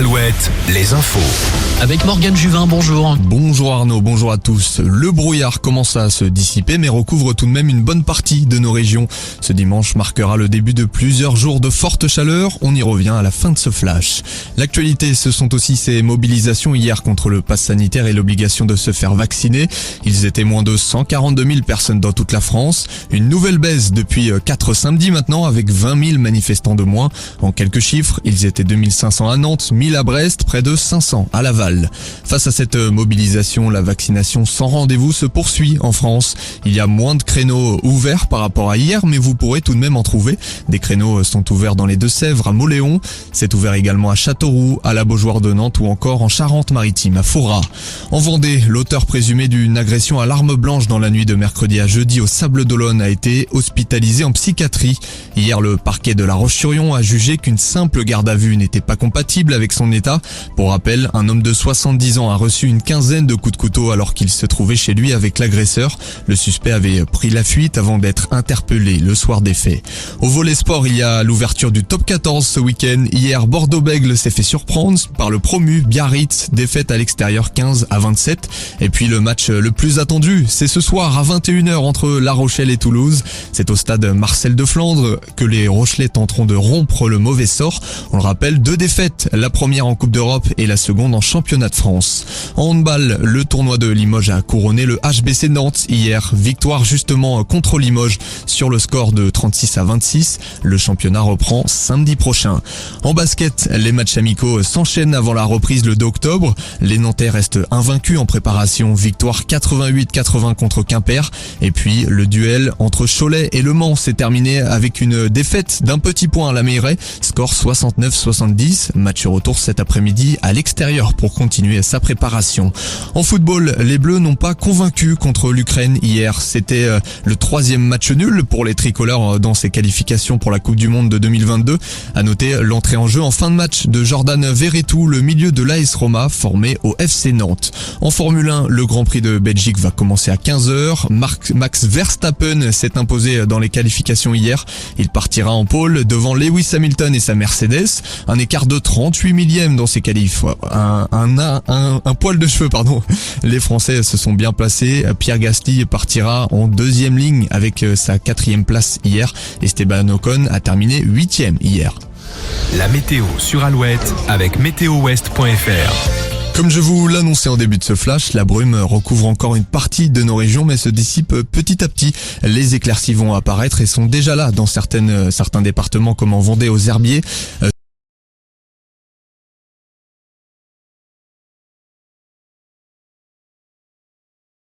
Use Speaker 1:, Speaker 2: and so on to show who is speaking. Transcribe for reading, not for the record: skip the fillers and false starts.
Speaker 1: Alouette, les infos.
Speaker 2: Avec Morgane Juvin, bonjour.
Speaker 3: Bonjour Arnaud, bonjour à tous. Le brouillard commence à se dissiper mais recouvre tout de même une bonne partie de nos régions. Ce dimanche marquera le début de plusieurs jours de forte chaleur. On y revient à la fin de ce flash. L'actualité, ce sont aussi ces mobilisations hier contre le pass sanitaire et l'obligation de se faire vacciner. Ils étaient moins de 142 000 personnes dans toute la France. Une nouvelle baisse depuis 4 samedis maintenant avec 20 000 manifestants de moins. En quelques chiffres, ils étaient 2500 à Nantes, 1000 à Brest, près de 500 à Laval. Face à cette mobilisation, la vaccination sans rendez-vous se poursuit en France. Il y a moins de créneaux ouverts par rapport à hier, mais vous pourrez tout de même en trouver. Des créneaux sont ouverts dans les Deux-Sèvres, à Mauléon. C'est ouvert également à Châteauroux, à la Beaujoire de Nantes ou encore en Charente-Maritime, à Forat. En Vendée, l'auteur présumé d'une agression à l'arme blanche dans la nuit de mercredi à jeudi au Sables-d'Olonne a été hospitalisé en psychiatrie. Hier, le parquet de La Roche-sur-Yon a jugé qu'une simple garde à vue n'était pas compatible avec son état. Pour rappel, un homme de 70 ans a reçu une quinzaine de coups de couteau alors qu'il se trouvait chez lui avec l'agresseur. Le suspect avait pris la fuite avant d'être interpellé le soir des faits. Au volley sport, il y a l'ouverture du top 14 ce week-end. Hier, Bordeaux-Bègles s'est fait surprendre par le promu Biarritz, défaite à l'extérieur 15-27. Et puis le match le plus attendu, c'est ce soir à 21h entre La Rochelle et Toulouse. C'est au stade Marcel de Flandre que les Rochelais tenteront de rompre le mauvais sort. On le rappelle, 2 défaites, la première en Coupe d'Europe et la seconde en Championnat de France. En handball, le tournoi de Limoges a couronné le HBC Nantes hier. Victoire justement contre Limoges sur le score de 36-26. Le championnat reprend samedi prochain. En basket, les matchs amicaux s'enchaînent avant la reprise le 2 octobre. Les Nantais restent invaincus en préparation. Victoire 88-80 contre Quimper. Et puis le duel entre Cholet et Le Mans s'est terminé avec une défaite d'un petit point à la Meilleray. Score 69-70. Match retour cet après-midi à l'extérieur pour continuer sa préparation. En football, les Bleus n'ont pas convaincu contre l'Ukraine hier. C'était le 3e match nul pour les tricolores dans ses qualifications pour la Coupe du Monde de 2022. À noter l'entrée en jeu en fin de match de Jordan Verretou, le milieu de l'AS Roma formé au FC Nantes. En Formule 1, le Grand Prix de Belgique va commencer à 15h. Max Verstappen s'est imposé dans les qualifications hier. Il partira en pole devant Lewis Hamilton et sa Mercedes. Un écart de 38 millièmes dans ses qualifs. Un poil de cheveux, pardon. Les Français se sont bien placés. Pierre Gasly partira en 2e ligne avec sa 4e place hier. Esteban Ocon a terminé 8e hier.
Speaker 1: La météo sur Alouette avec météowest.fr.
Speaker 3: Comme je vous l'annonçais en début de ce flash, la brume recouvre encore une partie de nos régions mais se dissipe petit à petit. Les éclaircies vont apparaître et sont déjà là dans certains départements comme en Vendée aux Herbiers.